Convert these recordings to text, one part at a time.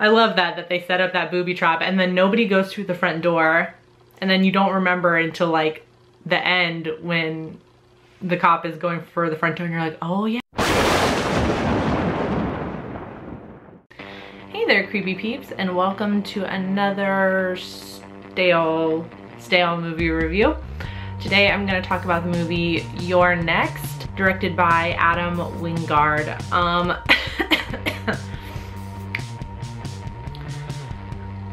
I love that they set up that booby trap and then nobody goes through the front door, and then you don't remember until like the end when the cop is going for the front door and you're like, oh yeah. Hey there, creepy peeps, and welcome to another stale movie review. Today I'm gonna talk about the movie You're Next, directed by Adam Wingard.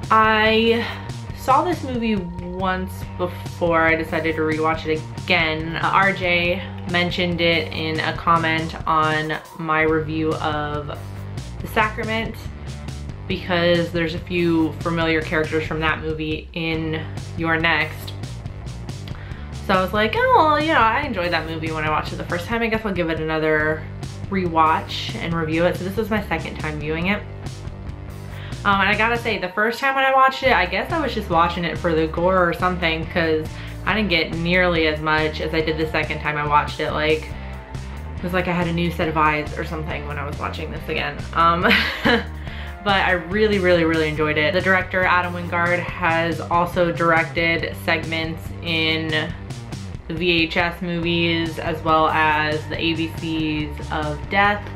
I saw this movie once before I decided to rewatch it again. RJ mentioned it in a comment on my review of The Sacrament because there's a few familiar characters from that movie in You're Next. So I was like, oh, well, you know, I enjoyed that movie when I watched it the first time. I guess I'll give it another rewatch and review it. So this is my second time viewing it. And I gotta say, the first time when I watched it, I guess I was just watching it for the gore or something, because I didn't get nearly as much as I did the second time I watched it. Like, it was like I had a new set of eyes or something when I was watching this again. But I really enjoyed it. The director, Adam Wingard, has also directed segments in the VHS movies as well as the ABCs of Death.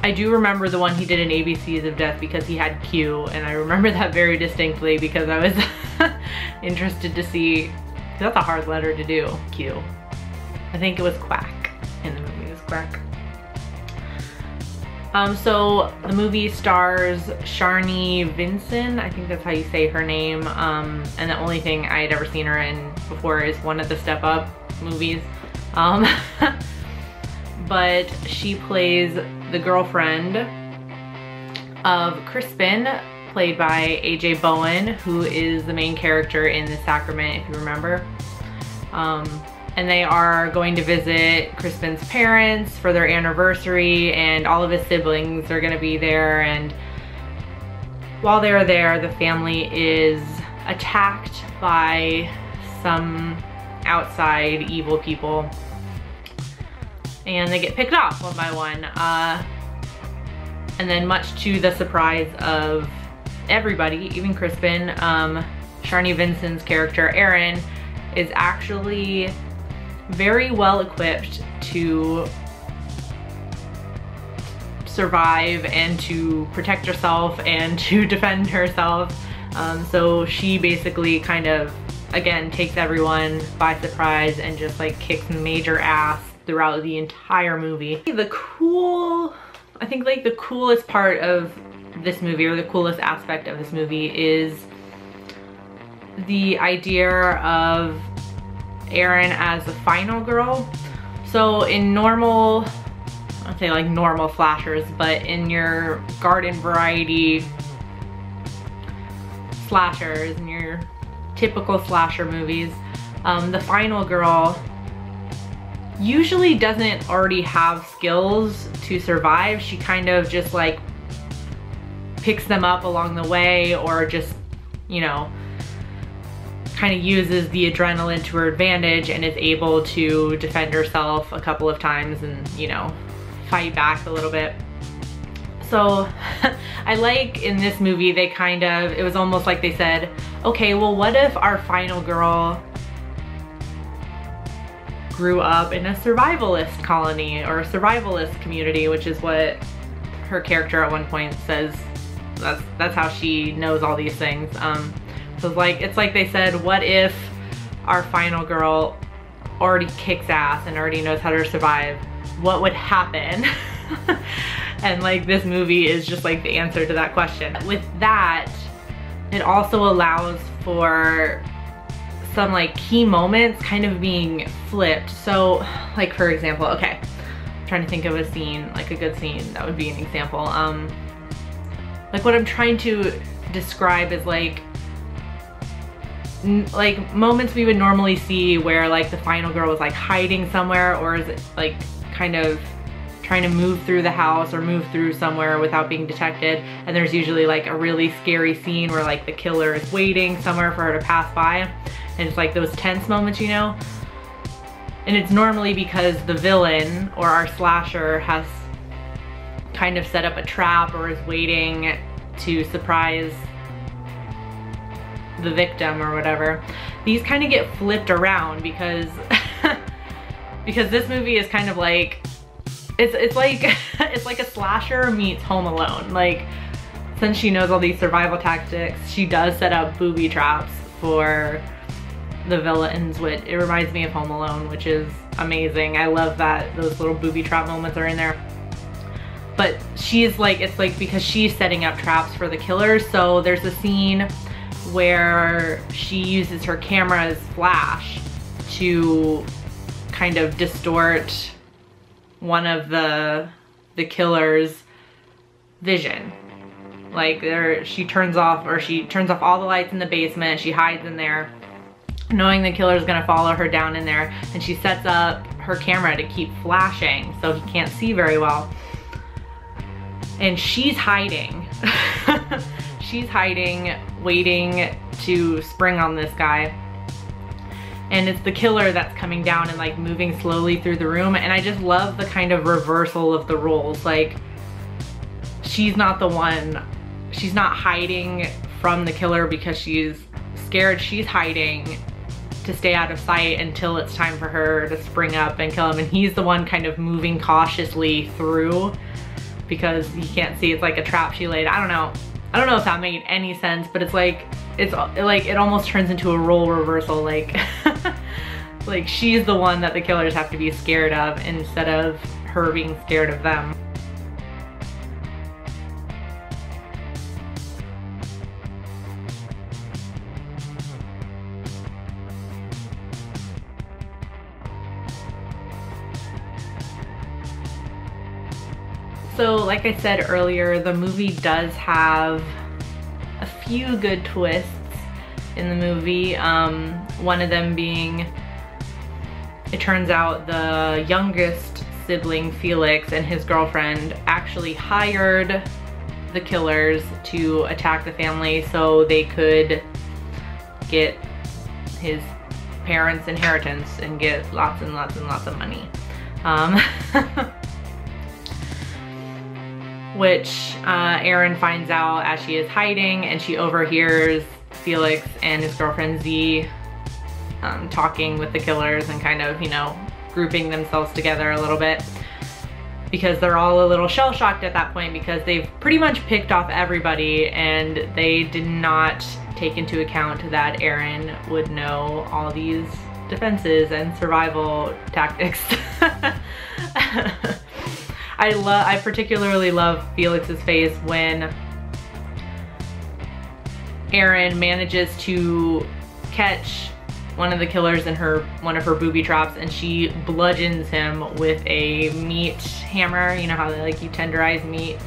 I do remember the one he did in ABCs of Death because he had Q, and I remember that very distinctly because I was interested to see, that's a hard letter to do, Q. I think it was Quack in the movie, it was Quack. So the movie stars Sharni Vinson, I think that's how you say her name, and the only thing I had ever seen her in before is one of the Step Up movies. But she plays the girlfriend of Crispin, played by AJ Bowen, who is the main character in The Sacrament, if you remember. And they are going to visit Crispin's parents for their anniversary, and all of his siblings are gonna be there, and while they're there, the family is attacked by some outside evil people. And they get picked off one by one. And then much to the surprise of everybody, even Crispin, Sharni Vinson's character, Aaron, is actually very well equipped to survive and to protect herself and to defend herself. So she basically kind of, again, takes everyone by surprise and just like kicks major ass throughout the entire movie. I think like the coolest part of this movie, or the coolest aspect of this movie, is the idea of Erin as the final girl. So in normal, I'd say like normal slashers, but in your garden variety slashers, in your typical slasher movies, the final girl usually doesn't already have skills to survive. She kind of just like picks them up along the way, or just, you know, kind of uses the adrenaline to her advantage and is able to defend herself a couple of times and, you know, fight back a little bit. So I like in this movie, they kind of, it was almost like they said, okay, well, what if our final girl grew up in a survivalist colony or a survivalist community, which is what her character at one point says. That's how she knows all these things. So it's like they said, what if our final girl already kicks ass and already knows how to survive? What would happen? And like this movie is just like the answer to that question. With that, it also allows for some like key moments kind of being flipped. So like, for example, okay, I'm trying to think of a scene, like a good scene that would be an example. Like what I'm trying to describe is like moments we would normally see where like the final girl was like hiding somewhere, or is it like kind of trying to move through the house or move through somewhere without being detected, and there's usually like a really scary scene where like the killer is waiting somewhere for her to pass by, and it's like those tense moments, you know? And it's normally because the villain or our slasher has kind of set up a trap or is waiting to surprise the victim or whatever, these kind of get flipped around because because this movie is kind of like, it's like it's like a slasher meets Home Alone. Like, since she knows all these survival tactics, she does set up booby traps for the villains, which it reminds me of Home Alone, which is amazing. I love that those little booby trap moments are in there. But she's like, it's like because she's setting up traps for the killers. So there's a scene where she uses her camera's flash to kind of distort one of the killer's vision. Like she turns off all the lights in the basement, she hides in there, knowing the killer's gonna follow her down in there, and she sets up her camera to keep flashing so he can't see very well. And she's hiding. She's hiding, waiting to spring on this guy. And it's the killer that's coming down and like moving slowly through the room. And I just love the kind of reversal of the roles. Like, she's not the one, she's not hiding from the killer because she's scared. She's hiding to stay out of sight until it's time for her to spring up and kill him. And he's the one kind of moving cautiously through because he can't see. It's like a trap she laid. I don't know if that made any sense, but it's like it almost turns into a role reversal. Like like she's the one that the killers have to be scared of instead of her being scared of them. So like I said earlier, the movie does have a few good twists in the movie. One of them being, it turns out the youngest sibling, Felix, and his girlfriend actually hired the killers to attack the family so they could get his parents' inheritance and get lots and lots and lots of money. Which Erin finds out as she is hiding, and she overhears Felix and his girlfriend Z talking with the killers and kind of, you know, grouping themselves together a little bit, because they're all a little shell-shocked at that point because they've pretty much picked off everybody and they did not take into account that Erin would know all these defenses and survival tactics. I particularly love Felix's face when Erin manages to catch one of the killers in one of her booby traps, and she bludgeons him with a meat hammer. You know how they like you tenderize meat?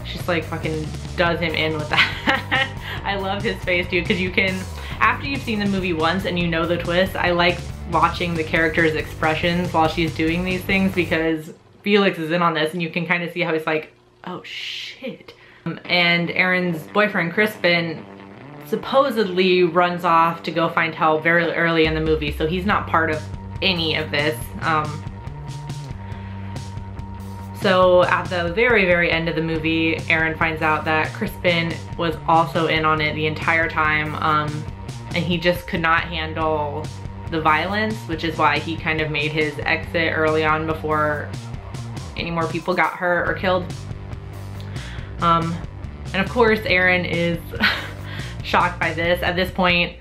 She's like fucking does him in with that. I love his face too, because you can, after you've seen the movie once and you know the twist, I like watching the character's expressions while she's doing these things, because Felix is in on this and you can kind of see how he's like, oh shit. And Erin's boyfriend, Crispin, supposedly runs off to go find help very early in the movie, so he's not part of any of this. So at the very, very end of the movie, Erin finds out that Crispin was also in on it the entire time, and he just could not handle the violence, which is why he kind of made his exit early on before any more people got hurt or killed. And of course, Erin is shocked by this. At this point,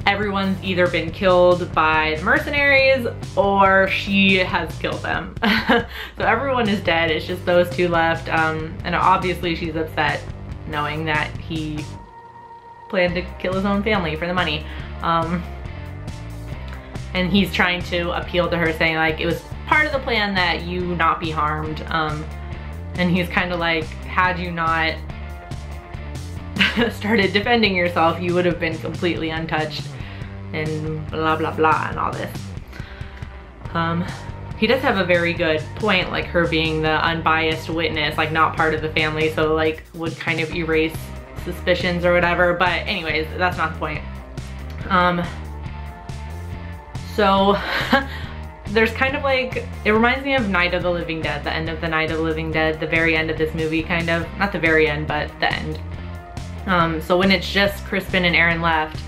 everyone's either been killed by the mercenaries or she has killed them. So everyone is dead. It's just those two left. And obviously she's upset knowing that he planned to kill his own family for the money. And he's trying to appeal to her, saying like, it was part of the plan that you not be harmed. And he's kind of like, had you not started defending yourself, you would have been completely untouched, and blah blah blah and all this. He does have a very good point, like her being the unbiased witness, like not part of the family, so like would kind of erase suspicions or whatever. But anyways, that's not the point. So there's kind of like, it reminds me of Night of the Living Dead, the end of the Night of the Living Dead, the very end of this movie, kind of. Not the very end, but the end. So when it's just Crispin and Aaron left,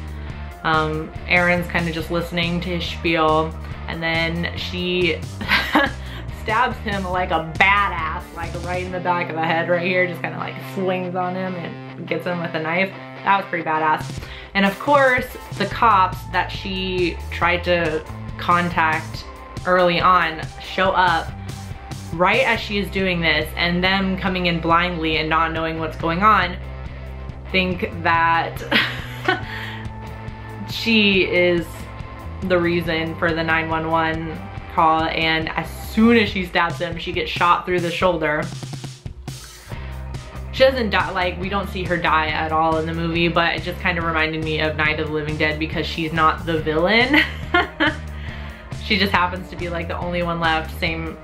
Aaron's kind of just listening to his spiel, and then she stabs him like a badass, like right in the back of the head right here, just kind of like swings on him and gets him with a knife. That was pretty badass. And of course, the cops that she tried to contact early on show up right as she is doing this, and them coming in blindly and not knowing what's going on, think that she is the reason for the 911 call, and as soon as she stabs him, she gets shot through the shoulder. She doesn't die, like, we don't see her die at all in the movie, but it just kind of reminded me of Night of the Living Dead because she's not the villain. She just happens to be like the only one left. Same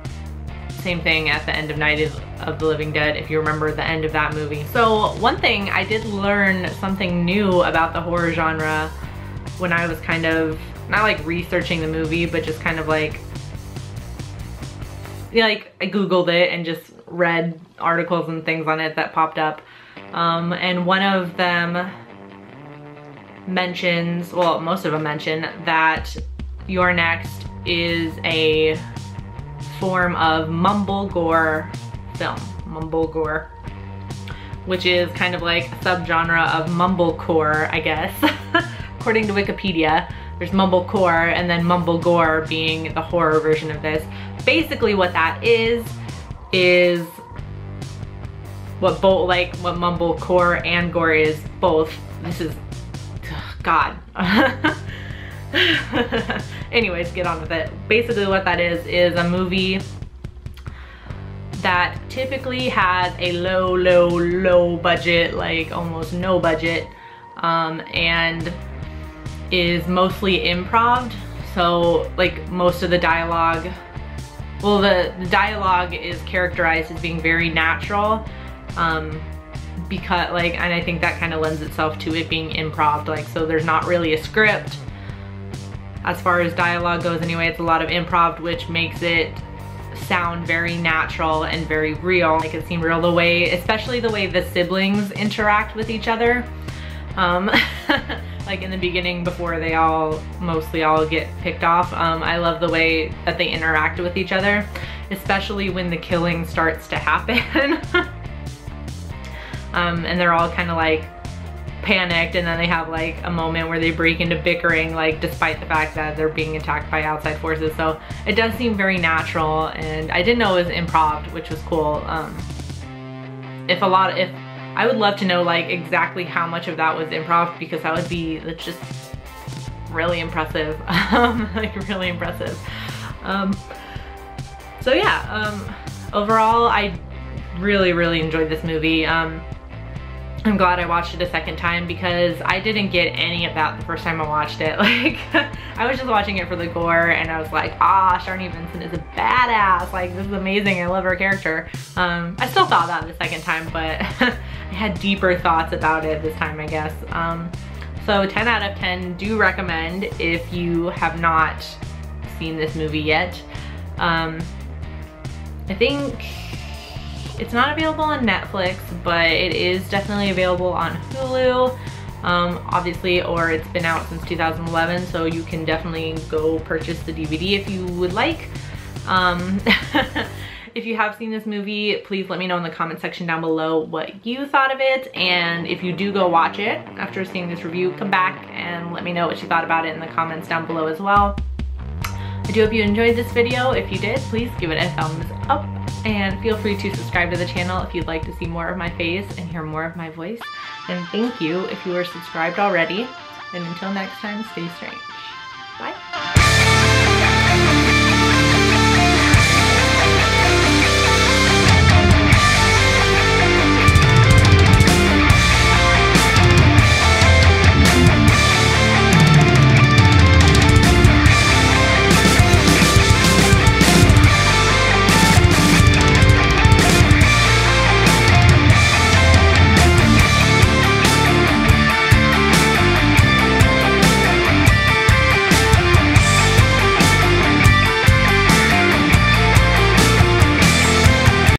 thing at the end of Night of the Living Dead, if you remember the end of that movie. So one thing, I did learn something new about the horror genre when I was kind of, not like researching the movie, but just kind of like, yeah, like I Googled it and just read articles and things on it that popped up. And one of them mentions, well, most of them mention that You're Next is a form of mumble gore film. Mumble gore, which is kind of like a subgenre of mumblecore, I guess. According to Wikipedia, there's mumblecore and then mumble gore being the horror version of this. Basically what that is what both, like what mumblecore and gore is both. This is, God. Anyways, get on with it. Basically what that is a movie that typically has a low budget, like almost no budget, and is mostly improv. So like most of the dialogue, well, the dialogue is characterized as being very natural, because like, and I think that kind of lends itself to it being improv. Like, so there's not really a script as far as dialogue goes anyway. It's a lot of improv, which makes it sound very natural and very real. Like, it seemed real, the way, especially the way the siblings interact with each other. Like in the beginning, before they mostly all get picked off. I love the way that they interact with each other, especially when the killing starts to happen. And they're all kind of like panicked, and then they have like a moment where they break into bickering, like despite the fact that they're being attacked by outside forces. So it does seem very natural, and I didn't know it was improv, which was cool. If I would love to know like exactly how much of that was improv, because that would be just really impressive. Like really impressive. So yeah, overall I really enjoyed this movie. I'm glad I watched it a second time, because I didn't get any of that the first time I watched it. Like, I was just watching it for the gore, and I was like, ah, Sharni Vincent is a badass. Like, this is amazing. I love her character. I still thought that the second time, but I had deeper thoughts about it this time, I guess. So 10 out of 10, do recommend if you have not seen this movie yet. I think it's not available on Netflix, but it is definitely available on Hulu, obviously, or it's been out since 2011, so you can definitely go purchase the DVD if you would like. If you have seen this movie, please let me know in the comment section down below what you thought of it, and if you do go watch it after seeing this review, come back and let me know what you thought about it in the comments down below as well. I do hope you enjoyed this video. If you did, please give it a thumbs up. And feel free to subscribe to the channel if you'd like to see more of my face and hear more of my voice. And thank you if you are subscribed already. And until next time, stay strange. Bye.